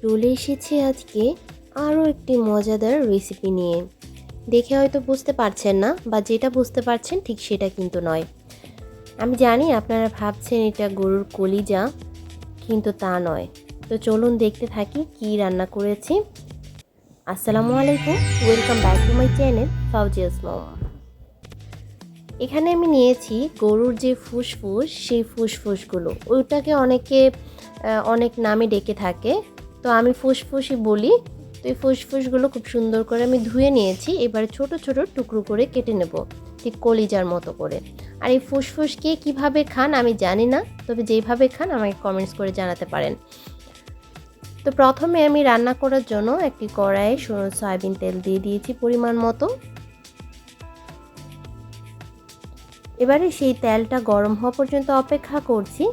চলে এসেছি আজকে আরও একটি মজাদার রেসিপি নিয়ে। দেখে হয়তো বুঝতে পারছেন না, বা যেটা বুঝতে পারছেন ঠিক সেটা কিন্তু নয়। আমি জানি আপনারা ভাবছেন এটা গরুর কলিজা, কিন্তু তা নয়। তো চলুন দেখতে থাকি কি রান্না করেছি। আসসালামু আলাইকুম, welcome back to my channel Fauzia's mom. এখানে আমি নিয়েছি গরুর যে ফুসফুস, সেই ফুসফুসগুলো। ওইটাকে অনেকে অনেক নামে ডেকে থাকে, তো আমি ফুসফুসই বলি। তো এই ফুসফুসগুলো খুব সুন্দর করে আমি ধুয়ে নিয়েছি। এবার ছোট ছোট টুকরো করে কেটে নেব, ঠিক কলিজার মতো করে। আর এই ফুসফুসকে কিভাবে খান আমি জানি না, তবে যেইভাবে খান আমাকে কমেন্টস করে জানাতে পারেন। তো প্রথমে আমি রান্না করার জন্য একটি কড়াইয়ে সয়াবিন তেল দিয়ে দিয়েছি পরিমাণ মতো। এবারে সেই তেলটা গরম হওয়া পর্যন্ত অপেক্ষা করছি।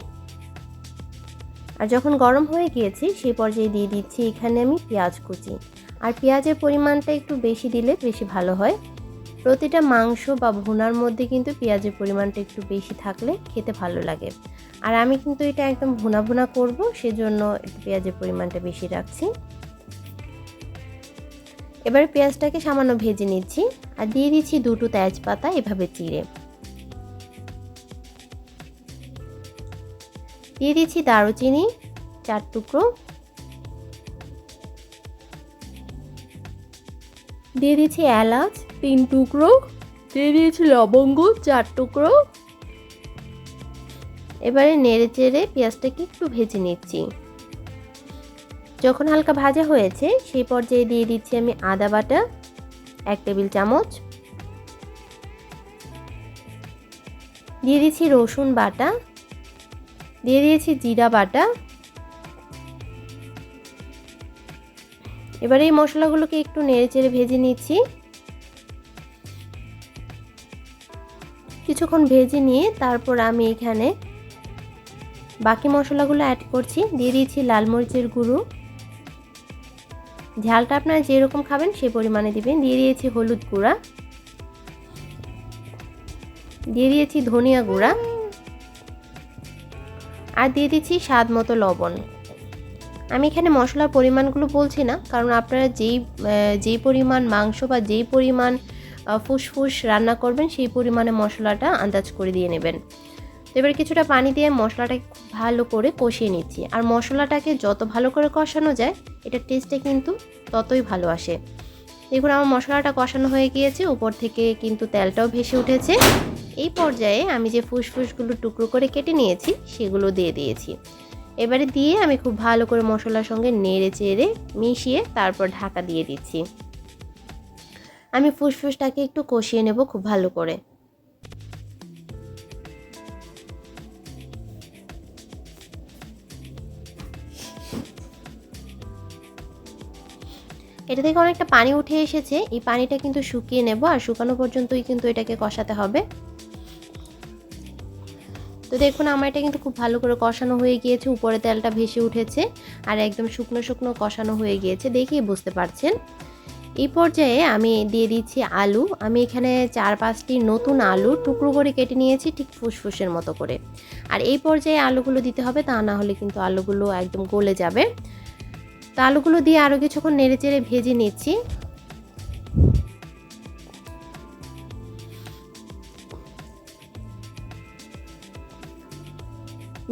আর যখন গরম হয়ে গিয়েছে সেই পর্যায়ে দিয়ে দিচ্ছি এখানে আমি পেঁয়াজ কুচি। আর পেঁয়াজের পরিমাণটা একটু বেশি দিলে বেশি ভালো হয়। প্রতিটা মাংস বা ভুনার মধ্যে কিন্তু পেঁয়াজের পরিমাণটা একটু বেশি থাকলে খেতে ভালো লাগে। আর আমি কিন্তু এটা একদম ভুনা ভুনা করব, সেজন্য পেঁয়াজের পরিমাণটা বেশি রাখছি। এবারে পেঁয়াজটাকে সামান্য ভেজে নিচ্ছি আর দিয়ে দিচ্ছি দুটো তেজপাতা এভাবে চিড়ে। দিয়ে দিচ্ছি দারুচিনি 4 টুকরো, দিয়ে দিচ্ছি এলাচ 3 টুকরো, দিয়ে দিয়েছি লবঙ্গ 4 টুকরো। এবারে নেড়ে চেড়ে পেঁয়াজটাকে একটু ভেজে নিচ্ছি। যখন হালকা ভাজা হয়েছে সেই পর্যায়ে দিয়ে দিচ্ছি আমি আদা বাটা 1 টেবিল চামচ, দিয়ে দিচ্ছি রসুন বাটা, দিয়ে দিয়েছি জিরা বাটা। এবারে এই মশলাগুলোকে একটু নেড়ে চেড়ে ভেজে নিচ্ছি। কিছুক্ষণ ভেজে নিয়ে তারপর আমি এখানে বাকি মশলাগুলো অ্যাড করছি। দিয়ে দিয়েছি লাল মরিচের গুঁড়ো, ঝালটা আপনারা যেরকম খাবেন সেই পরিমাণে দিবেন। দিয়ে দিয়েছি হলুদ গুঁড়া, দিয়ে দিয়েছি ধনিয়া গুঁড়া, আর দিয়ে দিচ্ছি স্বাদ মতো লবণ। আমি এখানে মশলার পরিমাণগুলো বলছি না, কারণ আপনারা যেই পরিমাণ মাংস বা যেই পরিমাণ ফুসফুস রান্না করবেন সেই পরিমাণে মশলাটা আন্দাজ করে দিয়ে নেবেন। তো এবার কিছুটা পানি দিয়ে মশলাটাকে খুব ভালো করে কষিয়ে নিচ্ছি। আর মশলাটাকে যত ভালো করে কষানো যায় এটার টেস্টটা কিন্তু ততই ভালো আসে। দেখুন আমার মশলাটা কষানো হয়ে গিয়েছে, উপর থেকে কিন্তু তেলটাও ভেসে উঠেছে। এই পর্যায়ে আমি যে ফুসফুসগুলো টুকরো করে কেটে নিয়েছি সেগুলো দিয়ে দিয়েছি। এবারে দিয়ে আমি খুব ভালো করে মশলার সঙ্গে নেড়ে চেড়ে মিশিয়ে তারপর ঢাকা দিয়ে দিচ্ছি। আমি ফুসফুসটাকে একটু কষিয়ে নেব খুব ভালো করে। এটা থেকে অনেকটা পানি উঠে এসেছে, এই পানিটা কিন্তু শুকিয়ে নেব, আর শুকানো পর্যন্তই কিন্তু এটাকে কষাতে হবে। তো দেখুন আমার এটা কিন্তু খুব ভালো করে কষানো হয়ে গিয়েছে, উপরে তেলটা ভেসে উঠেছে আর একদম শুকনো শুকনো কষানো হয়ে গিয়েছে, দেখেই বুঝতে পারছেন। এই পর্যায়ে আমি দিয়ে দিচ্ছি আলু। আমি এখানে 4-5টি নতুন আলু টুকরো করে কেটে নিয়েছি, ঠিক ফুসফুসের মতো করে। আর এই পর্যায়ে আলুগুলো দিতে হবে, তা না হলে কিন্তু আলুগুলো একদম গলে যাবে। তো আলুগুলো দিয়ে আরও কিছুক্ষণ নেড়ে চেড়ে ভেজে নিচ্ছি।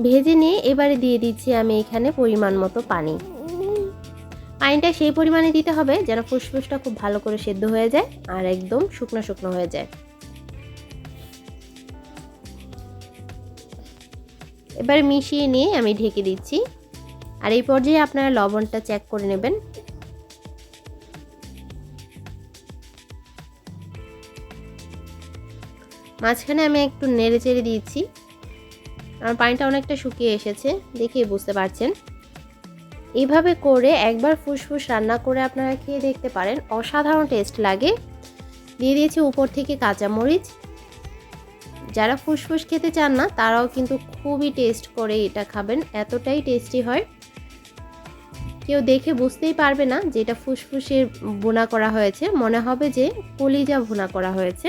ভেজে নিয়ে এবারে দিয়ে দিচ্ছি আমি এখানে পরিমাণ মতো পানি। পানিটা সেই পরিমাণে দিতে হবে যেন ফুসফুসটা খুব ভালো করে সেদ্ধ হয়ে যায় আর একদম শুকনো শুকনো হয়ে যায়। এবার মিশিয়ে নিয়ে আমি ঢেকে দিচ্ছি। আর এই পর্যায়ে আপনারা লবণটা চেক করে নেবেন। মাঝখানে আমি একটু নেড়ে চেড়ে দিয়েছি। আমার পানিটা অনেকটা শুকিয়ে এসেছে, দেখেই বুঝতে পারছেন। এইভাবে করে একবার ফুসফুস রান্না করে আপনারা খেয়ে দেখতে পারেন, অসাধারণ টেস্ট লাগে। দিয়ে দিয়েছি উপর থেকে কাঁচামরিচ। যারা ফুসফুস খেতে চান না তারাও কিন্তু খুবই টেস্ট করে এটা খাবেন, এতটাই টেস্টি হয়। কেউ দেখে বুঝতেই পারবে না যে এটা ফুসফুসের ভুনা করা হয়েছে, মনে হবে যে কলিজা ভুনা করা হয়েছে।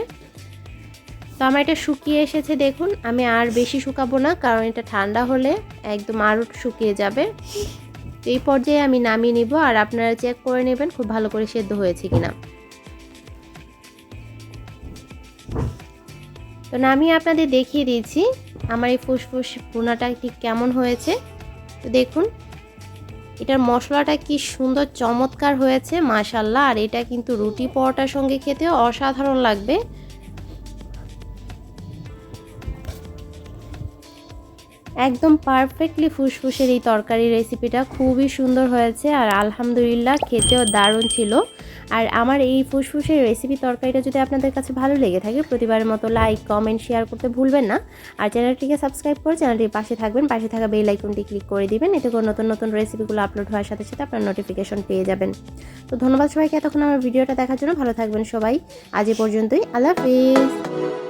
তো আমার এটা শুকিয়ে এসেছে, দেখুন। আমি আর বেশি শুকাবো না, কারণ এটা ঠান্ডা হলে একদম আরও শুকিয়ে যাবে। তো এই পর্যায়ে আমি নামিয়ে নিব, আর আপনারা চেক করে নেবেন খুব ভালো করে সেদ্ধ হয়েছে কিনা। তো নামিয়ে আপনাদের দেখিয়ে দিয়েছি আমার এই ফুসফুস ভুনাটা ঠিক কেমন হয়েছে। তো দেখুন এটার মশলাটা কি সুন্দর চমৎকার হয়েছে মাশাআল্লাহ। আর এটা কিন্তু রুটি পরোটার সঙ্গে খেতেও অসাধারণ লাগবে। একদম পারফেক্টলি ফুসফুসের এই তরকারি রেসিপিটা খুবই সুন্দর হয়েছে, আর আলহামদুলিল্লাহ খেতেও দারুণ ছিল। আর আমার এই ফুসফুসের রেসিপি তরকারিটা যদি আপনাদের কাছে ভালো লেগে থাকে, প্রতিবারের মতো লাইক কমেন্ট শেয়ার করতে ভুলবেন না। আর চ্যানেলটিকে সাবস্ক্রাইব করে চ্যানেলটির পাশে থাকবেন, পাশে থাকা বেল আইকনটি ক্লিক করে দিবেন, এতে করে নতুন নতুন রেসিপিগুলো আপলোড হওয়ার সাথে সাথে আপনার নোটিফিকেশন পেয়ে যাবেন। তো ধন্যবাদ সবাইকে এতক্ষণ আমার ভিডিওটা দেখার জন্য। ভালো থাকবেন সবাই। আজ এ পর্যন্তই, আল্লাহ হাফিজ।